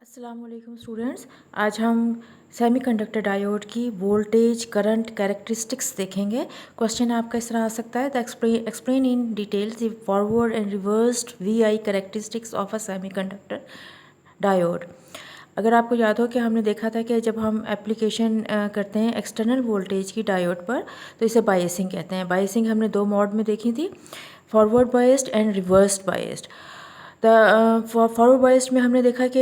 अस्सलाम वालेकुम स्टूडेंट्स। आज हम सेमीकंडक्टर डायोड की वोल्टेज करंट कैरेक्टरिस्टिक्स देखेंगे। क्वेश्चन आपका इस तरह आ सकता है, explain in detail the forward and reversed VI characteristics of a semiconductor diode. अगर आपको याद हो कि हमने देखा था कि जब हम एप्लीकेशन करते हैं एक्सटर्नल वोल्टेज की डायोड पर तो इसे बायसिंग कहते हैं। बायसिंग हमने दो मोड में देखी थी, forward biased and reversed biased. Forward biased में हमने देखा कि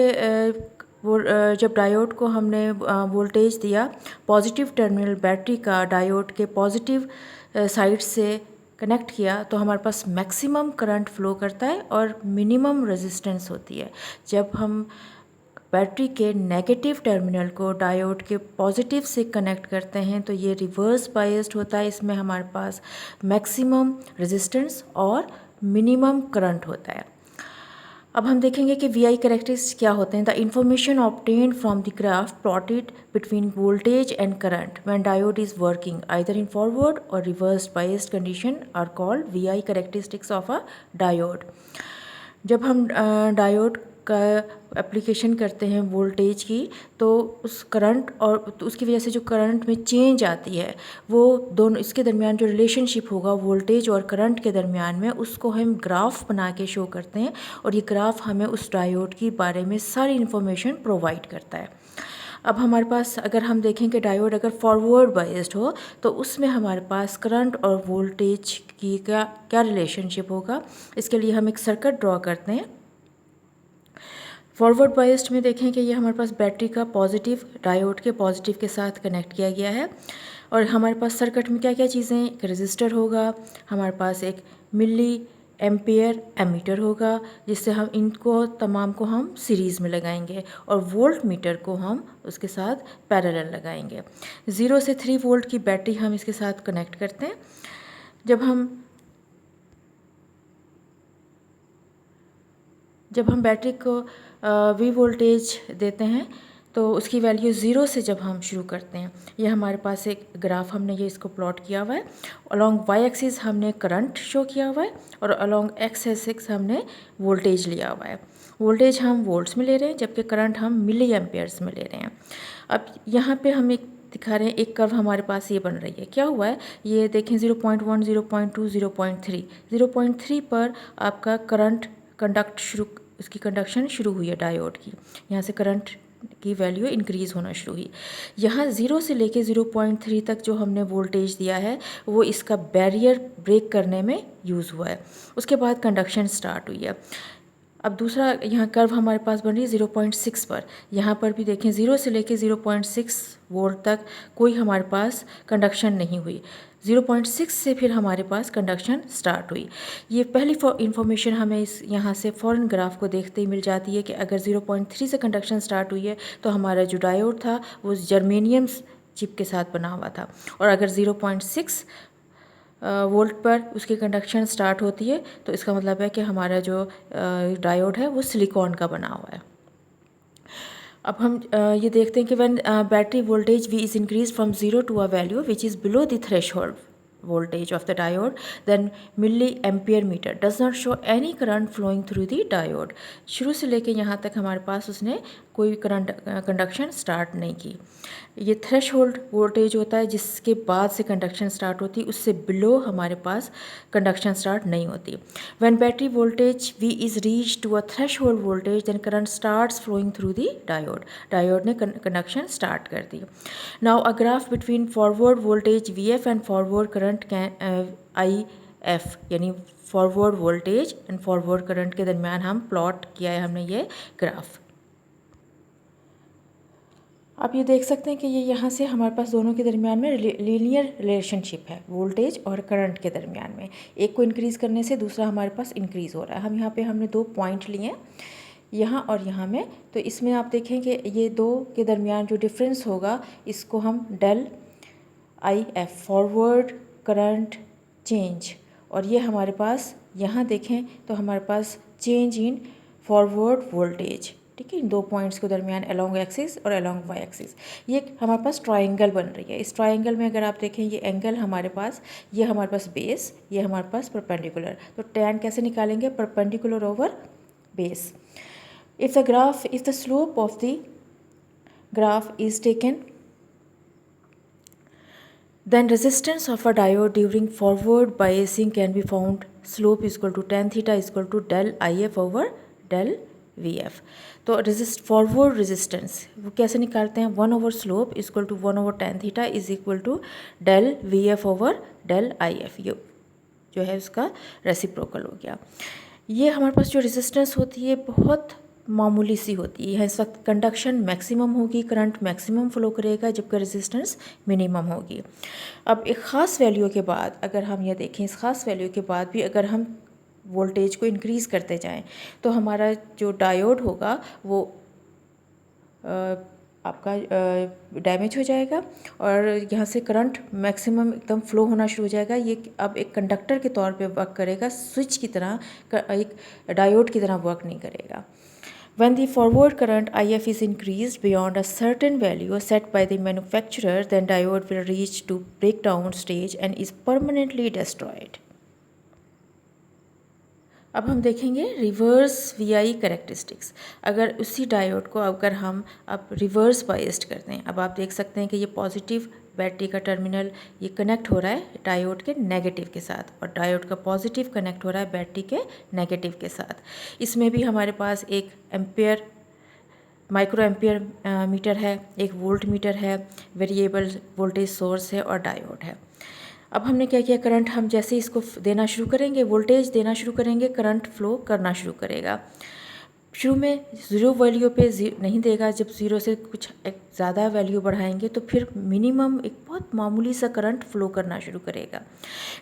जब डायोड को हमने वोल्टेज दिया, पॉजिटिव टर्मिनल बैटरी का डायोड के पॉजिटिव साइड से कनेक्ट किया तो हमारे पास मैक्सिमम करंट फ्लो करता है और मिनिमम रेजिस्टेंस होती है। जब हम बैटरी के नेगेटिव टर्मिनल को डायोड के पॉजिटिव से कनेक्ट करते हैं तो ये रिवर्स बायस्ड होता है। इसमें हमारे पास मैक्सिमम रेजिस्टेंस और मिनिमम करंट होता है। अब हम देखेंगे कि वीआई कैरेक्टरिस्टिक्स क्या होते हैं। The information obtained from the graph plotted between voltage and current when diode is working either in forward or reverse biased condition are called VI characteristics of a diode. जब हम diode का application करते हैं voltage की तो उस current और तो उसकी वजह से जो करंट में चेंज आती है वो दोनों इसके दरमियान जो रिलेशनशिप होगा वोल्टेज और करंट के दरमियान में, उसको हम ग्राफ बना के शो करते हैं और ये ग्राफ हमें उस डायोड के बारे में सारी इन्फॉर्मेशन प्रोवाइड करता है। अब हमारे पास अगर हम देखें कि डायोड अगर फॉरवर्ड बायस्ड हो तो उसमें हमारे पास करंट और वोल्टेज की क्या क्या रिलेशनशिप होगा। इसके लिए हम एक सर्किट ड्रॉ करते हैं। फॉरवर्ड बायस्ड में देखें कि ये हमारे पास बैटरी का पॉजिटिव डायोड के पॉजिटिव के साथ कनेक्ट किया गया है और हमारे पास सर्किट में क्या क्या चीज़ें, एक रजिस्टर होगा, हमारे पास एक मिली एम्पियर एमीटर होगा जिससे हम इनको तमाम को हम सीरीज़ में लगाएंगे और वोल्ट मीटर को हम उसके साथ पैरेलल लगाएंगे। 0 से 3 वोल्ट की बैटरी हम इसके साथ कनेक्ट करते हैं। जब हम बैटरी को वी वोल्टेज देते हैं तो उसकी वैल्यू 0 से जब हम शुरू करते हैं, ये हमारे पास एक ग्राफ हमने ये इसको प्लॉट किया हुआ है। अलोंग वाई एक्सिस हमने करंट शो किया हुआ है और अलोंग एक्स एक्सिस हमने वोल्टेज लिया हुआ है। वोल्टेज हम वोल्ट्स में ले रहे हैं जबकि करंट हम मिली एम्पियर्स में ले रहे हैं। अब यहाँ पे हम एक दिखा रहे हैं, एक कर्व हमारे पास ये बन रही है। क्या हुआ है ये देखें, 0.1, 0.2, 0.3, 0.3 पर आपका करंट इसकी कंडक्शन शुरू हुई है डायोड की। यहाँ से करंट की वैल्यू इंक्रीज़ होना शुरू हुई। यहाँ 0 से लेके 0.3 तक जो हमने वोल्टेज दिया है वो इसका बैरियर ब्रेक करने में यूज़ हुआ है। उसके बाद कंडक्शन स्टार्ट हुई है। अब दूसरा यहाँ कर्व हमारे पास बन रही है 0.6 पर। यहाँ पर भी देखें 0 से लेके 0.6 वोल्ट तक कोई हमारे पास कंडक्शन नहीं हुई। 0.6 से फिर हमारे पास कंडक्शन स्टार्ट हुई। ये पहली इंफॉर्मेशन हमें इस यहाँ से फ़ौरन ग्राफ को देखते ही मिल जाती है कि अगर 0.3 से कंडक्शन स्टार्ट हुई है तो हमारा जो डायोड था वो जर्मेनियम चिप के साथ बना हुआ था और अगर 0.6 वोल्ट पर उसकी कंडक्शन स्टार्ट होती है तो इसका मतलब है कि हमारा जो डायोड है वो सिलिकॉन का बना हुआ है। अब हम ये देखते हैं कि when battery voltage V is increase from 0 to a value which is below the threshold voltage of the diode, then milliampere meter does not show any current flowing through the diode। शुरू से लेके यहाँ तक हमारे पास उसने कोई current conduction start नहीं की। ये थ्रेशोल्ड वोल्टेज होता है जिसके बाद से कंडक्शन स्टार्ट होती है, उससे बिलो हमारे पास कंडक्शन स्टार्ट नहीं होती। When battery voltage V is reach to a threshold voltage then current starts flowing through the diode. Diode ने कंडक्शन स्टार्ट कर दी। Now a graph between forward voltage VF and forward current IF यानी forward voltage and forward current के दरमियान हम plot किया है हमने ये ग्राफ। आप ये देख सकते हैं कि ये यहाँ से हमारे पास दोनों के दरमियान में लीनियर रिलेशनशिप है वोल्टेज और करंट के दरमियान में। एक को इंक्रीज़ करने से दूसरा हमारे पास इंक्रीज़ हो रहा है। हम यहाँ पे हमने दो पॉइंट लिए हैं, यहाँ और यहाँ में, तो इसमें आप देखें कि ये दो के दरमियान जो डिफरेंस होगा इसको हम del IF forward current change, और ये हमारे पास यहाँ देखें तो हमारे पास चेंज इन फॉरवर्ड वोल्टेज, ठीक है, इन दो पॉइंट्स के दरमियान अलोंग एक्सिस और अलोंग वाई एक्सिस ये हमारे पास ट्रायंगल बन रही है। इस ट्रायंगल में अगर आप देखें ये एंगल हमारे पास, ये हमारे पास बेस, ये हमारे पास परपेंडिकुलर, तो टैन कैसे निकालेंगे, perpendicular over base. if the slope of the graph is taken, then resistance of a diode during forward biasing can be found. Slope is equal to tan theta is equal to del IF over del VF. तो फॉरवर्ड रेजिस्टेंस वो कैसे निकालते हैं, 1 over slope is equal to 1 over tan theta is equal to del VF over del IF. ये जो है उसका रेसिप्रोकल हो गया. ये हमारे पास जो रेजिस्टेंस होती है बहुत मामूली सी होती है. इस वक्त कंडक्शन मैक्सिमम होगी, करंट मैक्सिमम फ्लो करेगा, जबकि रेजिस्टेंस मिनिमम होगी. अब एक ख़ास वैल्यू के बाद अगर हम ये देखें, इस ख़ास वैल्यू के बाद भी अगर हम वोल्टेज को इंक्रीज़ करते जाएं तो हमारा जो डायोड होगा वो आपका डैमेज हो जाएगा और यहाँ से करंट मैक्सिमम एकदम फ्लो होना शुरू हो जाएगा. ये अब एक कंडक्टर के तौर पे वर्क करेगा, स्विच की तरह, एक डायोड की तरह वर्क नहीं करेगा. When the forward current IF is increased beyond a certain value set by the manufacturer, then diode will reach to breakdown stage and is permanently destroyed. अब हम देखेंगे रिवर्स VI कैरेक्टरिस्टिक्स. अगर उसी diode को अगर हम अब रिवर्स बायस्ड करते हैं, अब आप देख सकते हैं कि ये पॉजिटिव बैटरी का टर्मिनल ये कनेक्ट हो रहा है डायोड के नेगेटिव के साथ और डायोड का पॉजिटिव कनेक्ट हो रहा है बैटरी के नेगेटिव के साथ. इसमें भी हमारे पास एक एम्पियर माइक्रो एम्पियर मीटर है, एक वोल्ट मीटर है, वेरिएबल वोल्टेज सोर्स है और डायोड है. अब हमने क्या किया, करंट हम जैसे इसको देना शुरू करेंगे, वोल्टेज देना शुरू करेंगे, करंट फ्लो करना शुरू करेगा. शुरू में ज़ीरो वैल्यू पे नहीं देगा, जब ज़ीरो से कुछ एक ज़्यादा वैल्यू बढ़ाएंगे तो फिर मिनिमम एक बहुत मामूली सा करंट फ्लो करना शुरू करेगा.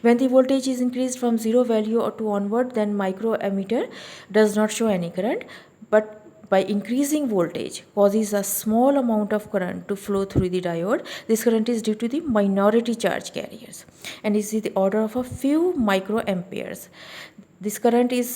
When the voltage is increase from zero value और to onward, then micro ammeter does not show any current, but by increasing voltage causes a small amount of current to flow through the diode. This current is due to the minority charge carriers and is in the order of a few microamperes. This current is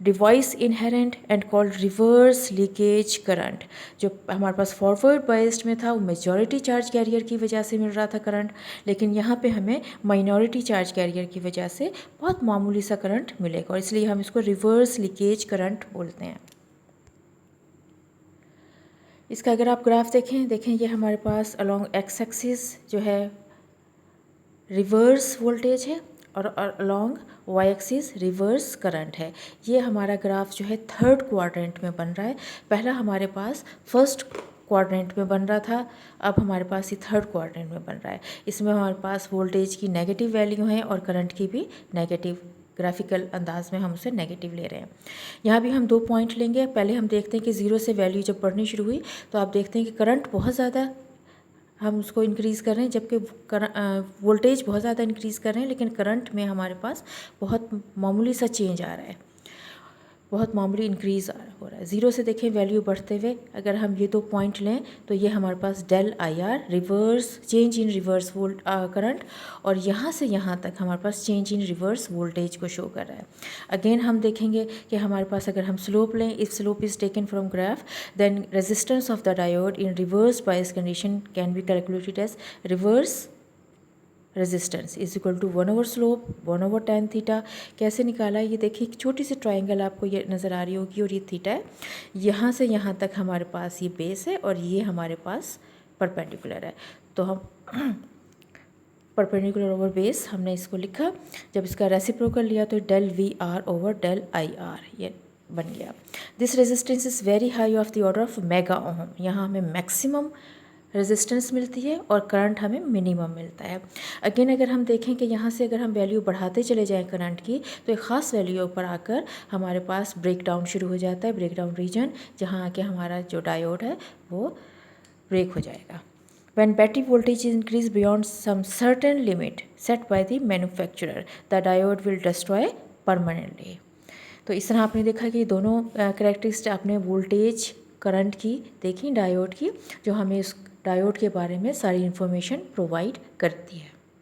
device inherent and called reverse leakage current. जो हमारे पास forward biased में था वो majority charge carrier की वजह से मिल रहा था करंट, लेकिन यहाँ पे हमें माइनॉरिटी चार्ज कैरियर की वजह से बहुत मामूली सा करंट मिलेगा और इसलिए हम इसको रिवर्स लीकेज करंट बोलते हैं. इसका अगर आप ग्राफ देखें ये हमारे पास अलोंग एक्स एक्सिस जो है रिवर्स वोल्टेज है और along Y axis reverse current है. ये हमारा ग्राफ जो है थर्ड क्वाड्रेंट में बन रहा है. पहला हमारे पास फर्स्ट क्वाड्रेंट में बन रहा था, अब हमारे पास ये थर्ड क्वाड्रेंट में बन रहा है. इसमें हमारे पास वोल्टेज की नेगेटिव वैल्यू है और करंट की भी नेगेटिव, ग्राफिकल अंदाज में हम उसे नेगेटिव ले रहे हैं. यहाँ भी हम 2 पॉइंट लेंगे. पहले हम देखते हैं कि ज़ीरो से वैल्यू जब बढ़नी शुरू हुई तो आप देखते हैं कि करंट बहुत ज़्यादा हम उसको इंक्रीज़ कर रहे हैं, जबकि वोल्टेज बहुत ज़्यादा इंक्रीज़ कर रहे हैं, लेकिन करंट में हमारे पास बहुत मामूली सा चेंज आ रहा है, बहुत मामूली इंक्रीज़ हो रहा है. ज़ीरो से देखें वैल्यू बढ़ते हुए अगर हम ये 2 पॉइंट लें तो ये हमारे पास del IR reverse change in reverse volt current और यहाँ से यहाँ तक हमारे पास चेंज इन रिवर्स वोल्टेज को शो कर रहा है. अगेन हम देखेंगे कि हमारे पास अगर हम स्लोप लें, if slope is taken from graph, then resistance of the diode in reverse bias condition can be calculated as reverse resistance is equal to 1 over slope 1 over tan theta. कैसे निकाला ये देखिए, एक छोटी सी ट्राइंगल आपको ये नज़र आ रही होगी और ये थीटा है. यहाँ से यहाँ तक हमारे पास ये बेस है और ये हमारे पास परपेंडिकुलर है. तो हम परपेंडिकुलर ओवर बेस हमने इसको लिखा. जब इसका रेसिप्रोकल लिया तो del VR over del IR ये बन गया. This resistance is very high of the order of mega ohm. यहाँ हमें मैक्सिमम रेजिस्टेंस मिलती है और करंट हमें मिनिमम मिलता है. अगेन अगर हम देखें कि यहाँ से अगर हम वैल्यू बढ़ाते चले जाएं करंट की तो एक ख़ास वैल्यू पर आकर हमारे पास ब्रेक डाउन शुरू हो जाता है, ब्रेक डाउन रीजन, जहाँ आके हमारा जो डायोड है वो ब्रेक हो जाएगा. When battery voltage is increased beyond some certain limit set by the manufacturer, the diode will destroy permanently. तो इस तरह आपने देखा कि दोनों कैरेक्टरिस्टिक आपने वोल्टेज करंट की देखी, डायोड की, जो हमें इस डायोड के बारे में सारी इन्फॉर्मेशन प्रोवाइड करती है.